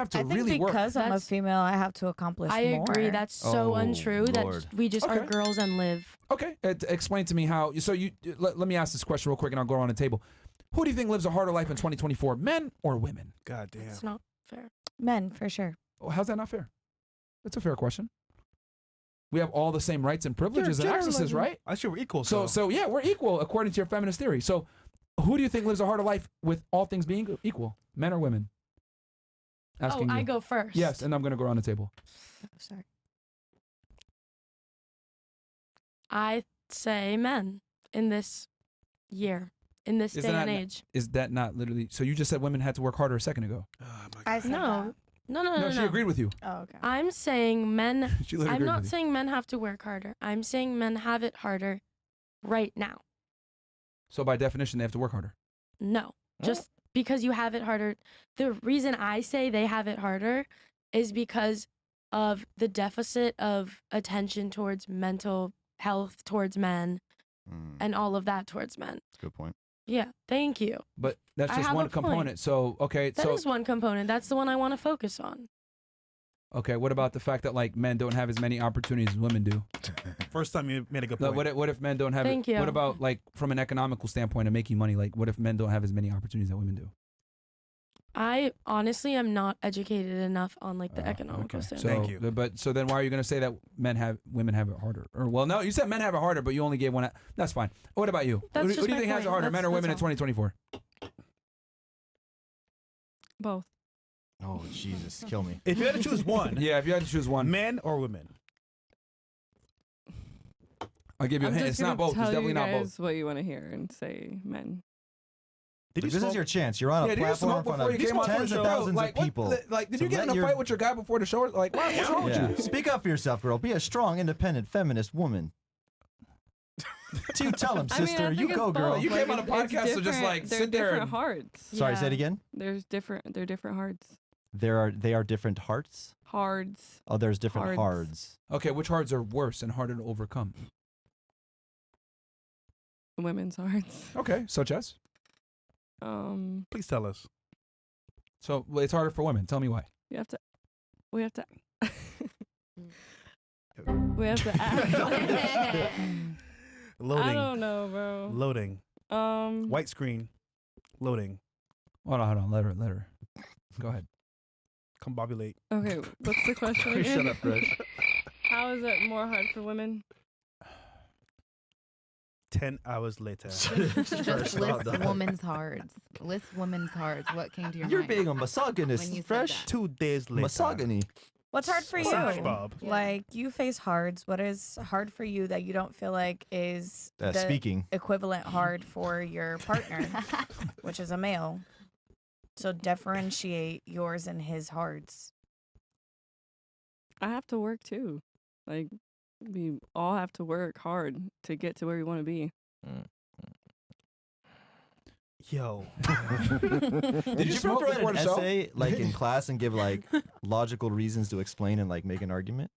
have to I think really work. because I'm a female, I have to accomplish I more. agree. That's so untrue. Lord. That we just are Okay. girls and live. Okay, explain to me how. So let me ask this question real quick, and I'll go around the table. Who do you think lives a harder life in 2024, men or women? God damn. It's not fair. Men, for sure. Oh, how's that not fair? That's a fair question. We have all the same rights and privileges and accesses, right? I sure we're equal. So yeah, we're equal according to your feminist theory. So who do you think lives a harder life with all things being equal, men or women? Asking I you. go first. Yes, and I'm going to go around the table. Oh, sorry. I say men in this year, in this day and age. Is that not literally? So you just said women had to work harder a second ago. Oh, my God. I said No. No. She agreed with you. that. Oh, okay. I'm saying men. She literally I'm agreed not with you. saying men have to work harder. I'm saying men have it harder right now. So by definition, they have to work harder. No, just because you have it harder. The reason I say they have it harder is because of the deficit of attention towards mental health towards men and all of that towards men. Good point. Yeah, thank you. But that's I just have one a point. component. So okay, That is one component. That's the one I want to focus on. okay. What about the fact that like men don't have as many opportunities as women do? First time you made a good Like, point. what if men don't have? Thank you. What about like from an economical standpoint of making money? Like what if men don't have as many opportunities that women do? I honestly am not educated enough on like the economical Okay. standpoint. So, Thank you. But so then why are you going to say that women have it harder? Or well, no, you said men have it harder, but you only gave one. That's fine. What about you? That's Who just do you my think has it point. harder, men or That's women in all. 2024? Both. Oh, Jesus, kill me. If you had to choose one, Yeah, if you had to choose one, men or women? I'll give you a I'm hint. just It's not gonna both. It's tell definitely you not guys both. what you want to hear and say men. Did you This smoke? is your chance. You're on a Yeah, did you platform smoke in front before you of came on tens the of show? thousands Like, of people. Like, did So you get let in a your- fight with your guy before the show? Like, what's wrong with Yeah. you? Speak up for yourself, girl. Be a strong, independent, feminist woman. You tell him, I mean, sister. I you think go, it's girl. both. You came on a it's podcast to just, different- like, they're sit there different and- hearts. Sorry, say it Yeah. again. They're different hearts. They are different hearts. Hards. Oh, there's different Hards. hards. Okay, which hards are worse and harder to overcome? Women's hearts. Okay, such as? Please tell us. So well, it's harder for women. Tell me why. We have to we have to act. Loading. I don't know, bro. Loading. White screen. Loading. Hold on. Let her. Go ahead. Combobulate. Okay, what's the question again? Shut up, Fresh. How is it more hard for women? 10 hours later. Just list women's hearts. List women's hearts. What came to your You're mind? being a when you misogynist, said Fresh. that? 2 days later. Misogyny. What's hard for you? SpongeBob. Yeah. Like, you face hards. What is hard for you that you don't feel like is the Speaking. equivalent hard for your partner, which is a male? So differentiate yours and his hards. I have to work too. Like we all have to work hard to get to where we want to be. Yo. Did you ever smoke write before an the show? essay like in class and give like logical reasons to explain and like make an argument?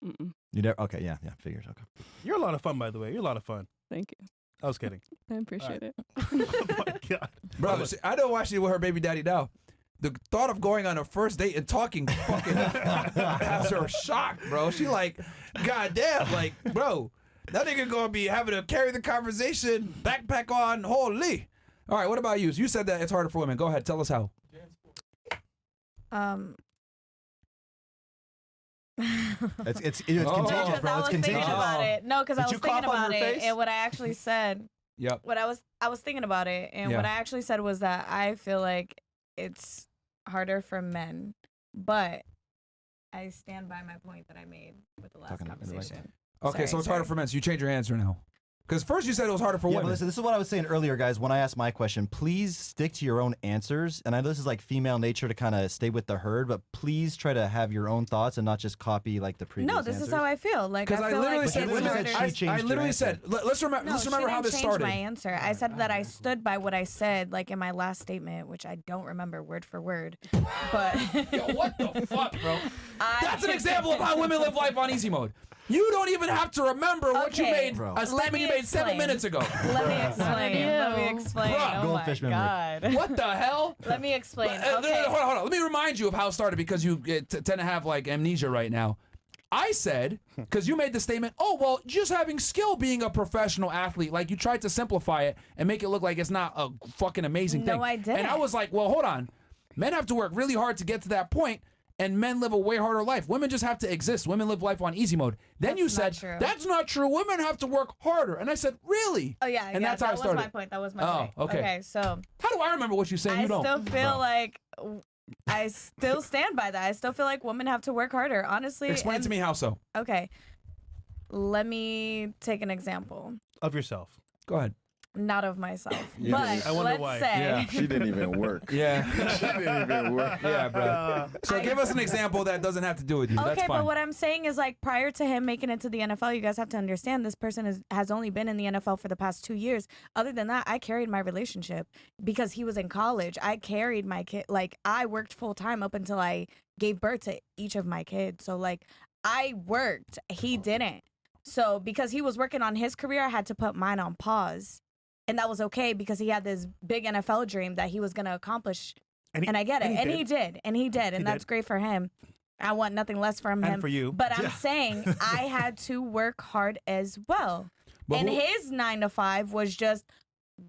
Mm-mm. You never. Okay, yeah, figures. Okay. You're a lot of fun, by the way. You're a lot of fun. Thank you. I was kidding. I appreciate it. Oh my God. Bro, see, I know why she's with her baby daddy now. The thought of going on a first date and talking fucking has her shocked, bro. She like, goddamn, like, bro, that nigga gonna be having to carry the conversation, backpack on, holy. All right, what about you? You said that it's harder for women. Go ahead, tell us how. It's Oh. contagious, Because bro. I It's was thinking contagious. about it. No, because I Did was you thinking cough on about her it, face? and what I actually said. Yep. What I was thinking about it, and Yeah. what I actually said was that I feel like it's harder for men, but I stand by my point that I made with the last Talking to the mic. conversation. Okay, so it's harder for men. So you change your answer now. Because first you said it was harder for Yeah, but women. listen, this is what I was saying earlier, guys. When I asked my question, please stick to your own answers. And I know this is like female nature to kind of stay with the herd, but please try to have your own thoughts and not just copy like the previous No, this answers. is how I feel. Like Because I I feel literally like said, it's literally harder. said she changed I your literally answer. said, let's remember, No, let's she remember how didn't this change started. my answer. I said that I stood by what I said, like in my last statement, which I don't remember word for word. But Yo, what the fuck, bro? That's an example of how women live life on easy mode. You don't even have to remember what you Okay, made, Bro. a let statement me you made 7 explain. minutes ago. Let me explain. Let me explain. Bruh. Oh Goldfish my memory. God. What the hell? Let me explain. No, Okay. hold on. Let me remind you of how it started because you tend to have like amnesia right now. I said, because you made the statement, oh, well, just having skill being a professional athlete, like you tried to simplify it and make it look like it's not a fucking amazing No, thing. I didn't. And I was like, well, hold on. Men have to work really hard to get to that point, and men live a way harder life. Women just have to exist. Women live life on easy mode. Then you That's not said, true. that's not true. Women have to work harder. And I said, really? Oh yeah, And yeah, that's how that I was started. my point. That was my Oh, point. okay. So How do I remember what you say and I you don't? still feel like I still stand by that. I still feel like women have to work harder. Honestly. Explain to me how so. Okay. Let me take an example. Of yourself. Go ahead. Not of myself, You but didn't- I wonder let's why. say. Yeah. She didn't even work. Yeah. She didn't even work. Yeah, bro. So give us an example that doesn't have to do with you. That's Okay, fine. but what I'm saying is like prior to him making it to the NFL, you guys have to understand this person has only been in the NFL for the past 2 years. Other than that, I carried my relationship because he was in college. I carried my kid. Like I worked full time up until I gave birth to each of my kids. So like I worked, he didn't. So because he was working on his career, I had to put mine on pause. And that was okay because he had this big NFL dream that he was going to accomplish. And I get it. And he did. And he did. And that's great for him. I want nothing less from him. And for you. But I'm saying I had to work hard as well. But and who- his 9 to 5 was just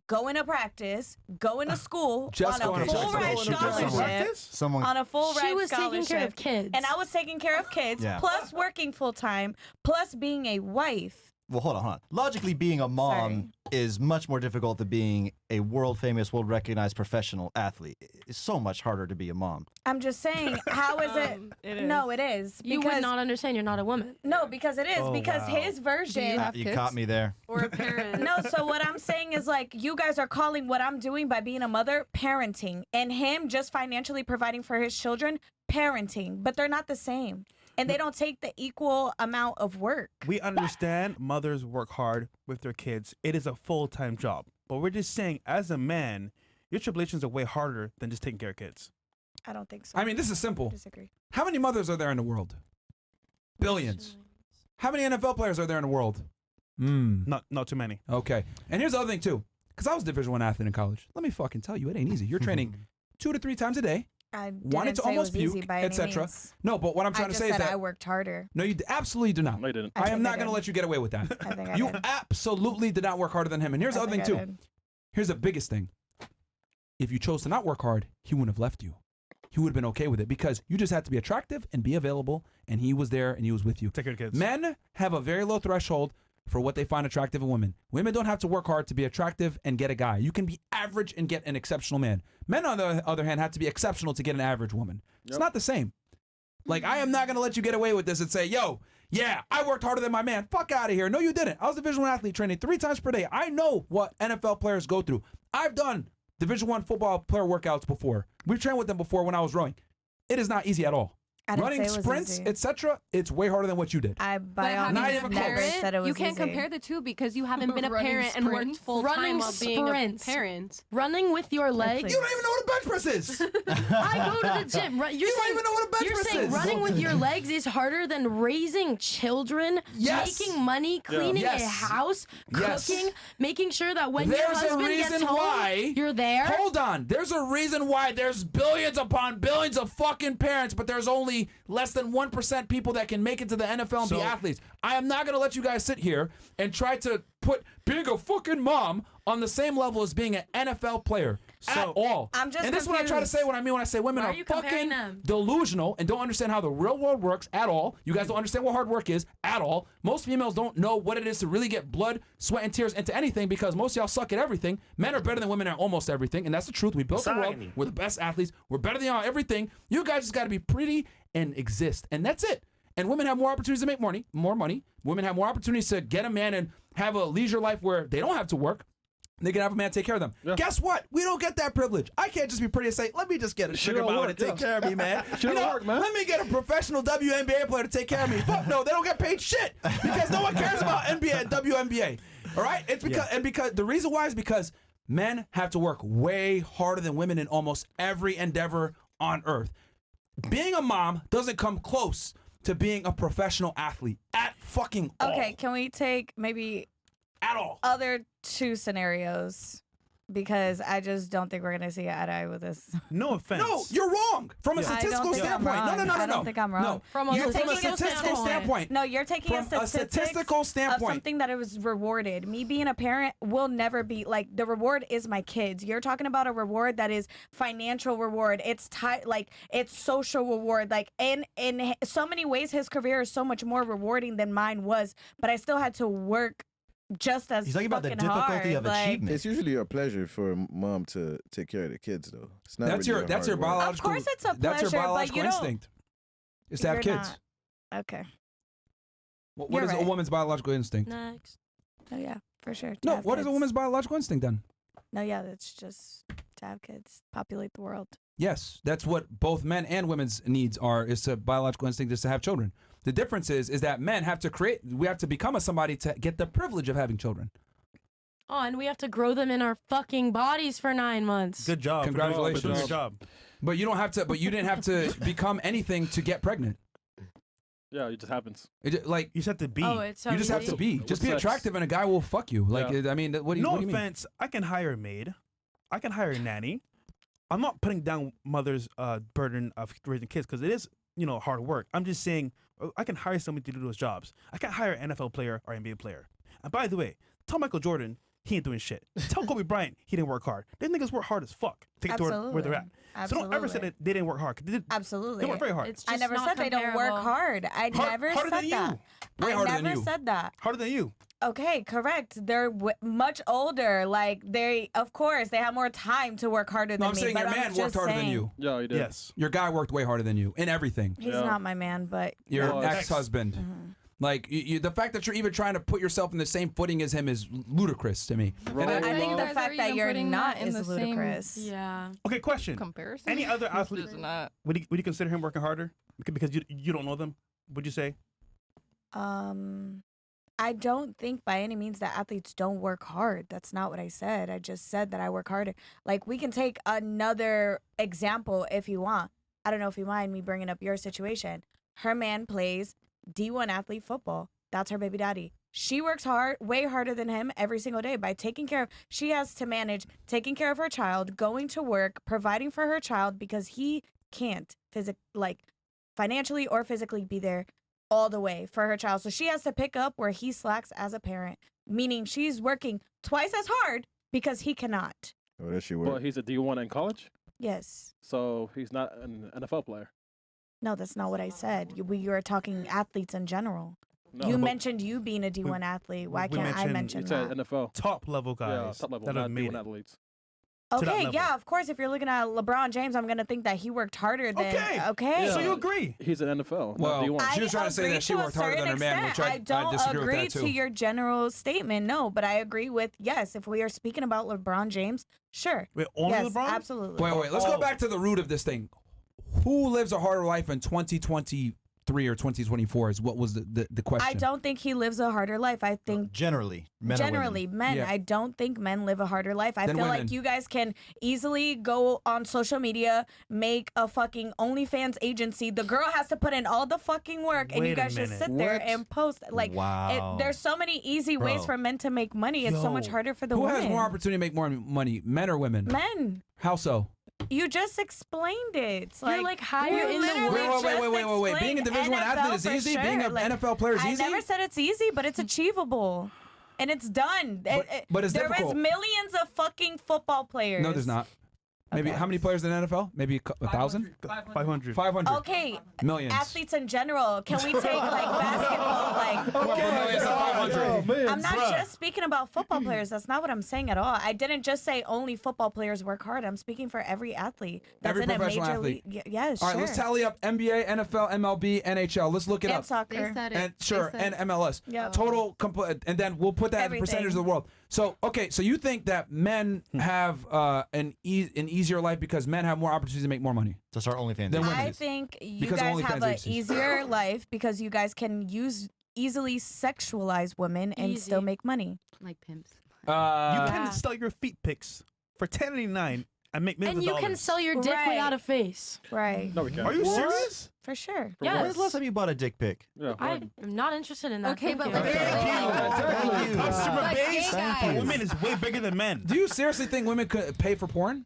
going to practice, going to school Just on going a to full practice. ride scholarship. Someone On a full ride She was taking scholarship. care of kids. And I was taking care of kids, Yeah. plus working full time, plus being a wife. Well, hold on. Logically, being a mom is much more difficult than being a world famous, world recognized professional athlete. It's so much harder to be a mom. I'm just saying, how is it? It No, it is. you would not understand. You're not a woman. No, because it is. Oh, because wow. his version. have You kids? caught me there. Or a parent. No, so what I'm saying is like you guys are calling what I'm doing by being a mother parenting, and him just financially providing for his children parenting, but they're not the same. And they don't take the equal amount of work. We understand mothers work hard with their kids. It is a full-time job. But we're just saying, as a man, your tribulations are way harder than just taking care of kids. I don't think so. I mean, this is simple. Disagree. How many mothers are there in the world? Billions. How many NFL players are there in the world? Not too many. Okay. And here's the other thing too, because I was a Division I athlete in college. Let me fucking tell you, it ain't easy. You're training 2 to 3 times a day. I Wanted didn't to say almost it was easy puke, by any etc. means. No, but what I'm I trying to just say is said that I worked harder. no, you absolutely do not. No, you didn't. I I am think not I going to did. let you get away with that. I think I You did. absolutely did not work harder than him. And here's the I other thing think I too. did. Here's the biggest thing. If you chose to not work hard, he wouldn't have left you. He would have been okay with it because you just had to be attractive and be available, and he was there and he was with you. Take care of kids. Men have a very low threshold for what they find attractive in women. Women don't have to work hard to be attractive and get a guy. You can be average and get an exceptional man. Men, on the other hand, have to be exceptional to get an average woman. It's Yep. not the same. Like, I am not going to let you get away with this and say, yo, yeah, I worked harder than my man. Fuck out of here. No, you didn't. I was a Division I athlete training 3 times per day. I know what NFL players go through. I've done Division I football player workouts before. We've trained with them before when I was rowing. It is not easy at all. I didn't Running say it was sprints, easy. etc., it's way harder than what you did. I But by all having Not means even never close. said it was you can't easy. compare the two because you haven't been a Running parent and worked sprints. full time Running while being a sprints. parent. Running with your legs. please. You don't even know what a bench press is. I go to the gym. You're You don't saying, even know what a bench you're press saying is. running with your legs is harder than raising children, Yes. making money, cleaning Yes. a house, Yes. cooking, making sure that when your There's a husband gets reason home, why. you're there. Hold on. There's a reason why there's billions upon billions of fucking parents, but there's only less than 1% people that can make it to the NFL and be So- athletes. I am not going to let you guys sit here and try to put being a fucking mom on the same level as being an NFL player at So- all. I'm just and this is what I try to confused. say when I mean when I say women Why are are you fucking comparing them? delusional and don't understand how the real world works at all. You guys don't understand what hard work is at all. Most females don't know what it is to really get blood, sweat, and tears into anything because most of y'all suck at everything. Men are better than women at almost everything, and that's the truth. We built the world. Misogyny. We're the best athletes. We're better than y'all at everything. You guys just got to be pretty and exist, and that's it. And women have more opportunities to make more money. Women have more opportunities to get a man and have a leisure life where they don't have to work. They can have a man take care of them. Yeah. Guess what? We don't get that privilege. I can't just be pretty and say, let me just get a sugar don't mama work, to take yeah. care of me, man. Shit don't work, man. Let me get a professional WNBA player to take care of me. Fuck no, they don't get paid shit because no one cares about NBA and WNBA. All right? It's because the reason why is because men have to work way harder than women in almost every endeavor on earth. Being a mom doesn't come close to being a professional athlete at fucking all. Okay, can we take maybe At all. other two scenarios? Because I just don't think we're gonna see eye to eye with this. No offense. No, you're wrong. From a I don't statistical think I'm standpoint. No, wrong. no, no, no, I no. don't think I'm wrong. No. From a You're from a statistical statistical standpoint. No, you're taking From a statistics statistical of standpoint. something that it was rewarded. Me being a parent will never be like the reward is my kids. You're talking about a reward that is financial reward. It's like it's social reward. Like in so many ways, his career is so much more rewarding than mine was. But I still had to work just as He's talking about the fucking difficulty hard. of Like, achievement. It's usually a pleasure for a mom to take care of the kids, though. It's not. That's really your hard work. biological. Of course it's a That's your pleasure, but biological you don't- instinct. Is to have You're kids. not. Okay. What You're is a right. woman's biological instinct? Next. Oh yeah, for sure. to No, have what is a kids. woman's biological instinct then? No, yeah, it's just to have kids, populate the world. Yes, that's what both men and women's needs are. Is to biological instinct is to have children. The difference is that men have to create. We have to become a somebody to get the privilege of having children. Oh, and we have to grow them in our fucking bodies for 9 months. Good job. Congratulations. For doing your job. But you don't have to. But you didn't have to become anything to get pregnant. Yeah, it just happens. Like You just have to be. Oh, it's so you just have easy. to be. Just be sex. attractive, and a guy will fuck you. Like Yeah. I mean, what do you? No what do you mean? offense. I can hire a maid. I can hire a nanny. I'm not putting down mothers' burden of raising kids because it is, hard work. I'm just saying I can hire somebody to do those jobs. I can't hire an NFL player or NBA player. And by the way, tell Michael Jordan he ain't doing shit. Tell Kobe Bryant he didn't work hard. They niggas work hard as fuck to get to where they're at. So don't ever say that they didn't work hard. 'Cause Absolutely. They work very hard. It's I just never not said they don't work comparable. hard. I never harder said than that. you. Way I harder than never you. said that. Harder than you. Okay, correct. They're much older. Like of course, they have more time to work harder than No, I'm me. saying but your I'm man just worked harder than saying- you. Yeah, you did. Yes. Your guy worked way harder than you in everything. He's Yeah. not my man, but Your Well, ex-husband. Mm-hmm. Like the fact that you're even trying to put yourself in the same footing as him is ludicrous to me. Right. And I Well, think you the guys fact that you're not is ludicrous. Yeah. Okay, question. Comparison? Any other athlete, It's not. would you consider him working harder? Because you don't know them, would you say? I don't think by any means that athletes don't work hard. That's not what I said. I just said that I work harder. Like, we can take another example if you want. I don't know if you mind me bringing up your situation. Her man plays D1 athlete football. That's her baby daddy. She works hard, way harder than him every single day by taking care of, she has to manage taking care of her child, going to work, providing for her child because he can't financially or physically be there all the way for her child. So she has to pick up where he slacks as a parent, meaning she's working twice as hard because he cannot. Oh, that shit But work. he's a D1 in college, Yes. so he's not an NFL player. No, that's not what I said. You were talking athletes in general. No, You but mentioned you being a D1 athlete. Why we can't I mentioned- mention you said that? NFL. Top level Yeah, guys top level, that not have made D1 it. athletes. to that Okay, level. yeah, of course. If you're looking at LeBron James, I'm gonna think that he worked harder than. Okay. So Yeah. you agree? He's an NFL, Well, not D1. she was trying to say that agree she to a worked harder than her certain man, which extent. I don't disagree with agree that too. to your general statement, no, but I agree with yes. If we are speaking about LeBron James, sure. Wait, only yes, LeBron? absolutely. Wait. Let's go Oh. back to the root of this thing. Who lives a harder life in 2023 or 2024 is what was the question. I don't think he lives a harder life. I think Generally, men or women. generally men. Yeah. I don't think men live a harder life. I Than feel women. like you guys can easily go on social media, make a fucking OnlyFans agency. The girl has to put in all the fucking work, and Wait you a guys just minute. sit there What? and post. Like, Wow. there's so many easy ways Bro. for men to make money. It's so much Yo. harder for the Who women. has more opportunity to make more money, men or women? Men. How so? You just explained it. You're like higher you in the literally world. Wait. Being a just Division I athlete is NFL for easy. sure. Being an Like, NFL player is I easy. never said it's easy, but it's achievable. And it's done. But it's there difficult. is millions of fucking football players. No, there's not. Maybe Okay. how many players in the NFL? Maybe 1,000? 500. 500. Okay, Millions. athletes in general. Can we take like basketball? Like, Millions to 500. I'm not just speaking about football players. That's not what I'm saying at all. I didn't just say only football players work hard. I'm speaking for every athlete that's Every in a professional major athlete. league. Yes, All right, sure. let's tally up NBA, NFL, MLB, NHL. Let's look it and up. soccer. They said it. And They sure, said- and MLS. Yeah. Total, and then we'll put that in Everything. percentage of the world. So, okay, so you think that men have an easier life because men have more opportunities to make more money? To start OnlyFans. Then agencies. women- I think you Because guys OnlyFans have an exists. easier life because you guys can easily sexualize women and Easy. still make money. Like pimps. You Uh, can Yeah. sell your feet pics for $10.99 and make millions And of you can dollars. sell your dick Right. without a face. Right. No, we can't. Are you What? serious? For sure. For Yes. what? When's the last time you bought a dick pic? Yeah. I'm not interested in that. Okay, Thank but you. let's Thank you. Customer But gay base guys. for women is way bigger than men. Do you seriously think women could pay for porn?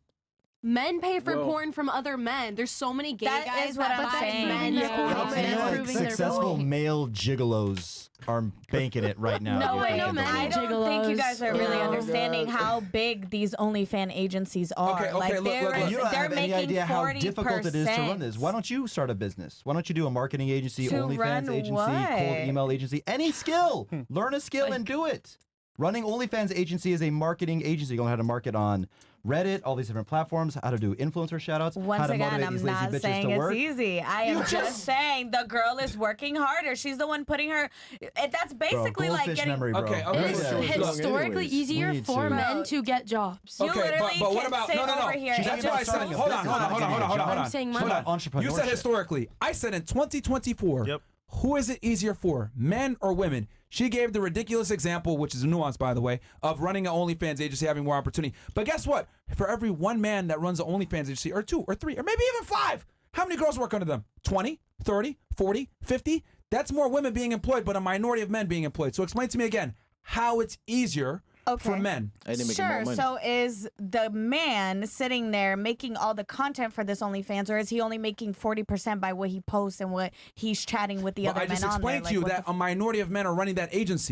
Men pay for Well- porn from other men. There's so many gay That guys is what that I'm buy saying. men's Yeah. porn. How many You know, like proving their successful point. male gigolos are banking it right now. No I way. know many I don't think you guys are gigolos. really Oh, understanding how big these OnlyFans agencies are. Okay, like look, they're, look, look. You don't they're have any making idea how 40%. difficult it is to run this. Why don't you start a business? Why don't you do a marketing agency, To OnlyFans run agency, what? cold email agency, any skill? Learn a skill and do it. Running OnlyFans agency is a marketing agency. You learn how to market on Reddit, all these different platforms, how to do influencer shoutouts, how Once to again, motivate I'm these lazy not bitches saying to it's work. easy. I am just saying the girl is working harder. She's the one putting her. That's basically like goldfish getting. memory, bro. Okay, It okay. is so- historically anyways. easier We need for to- men to get jobs. You Okay, literally but what can about sit no? over here She's and That's talking why I about said starting a hold on, business, hold on, not hold on, getting hold on, a hold on, job. hold on. I'm saying She's money. about entrepreneurship. You said historically. I said in 2024. Yep. Who is it easier for, men or women? She gave the ridiculous example, which is a nuance, by the way, of running an OnlyFans agency, having more opportunity. But guess what? For every one man that runs an OnlyFans agency, or two, or three, or maybe even five, how many girls work under them? 20, 30, 40, 50? That's more women being employed, but a minority of men being employed. So explain to me again how it's easier for men. I didn't make more Sure. money. So is the man sitting there making all the content for this OnlyFans, or is he only making 40% by what he posts and what he's chatting with the But other I men just on there? explained to you Like, what that a minority of men are running that agency.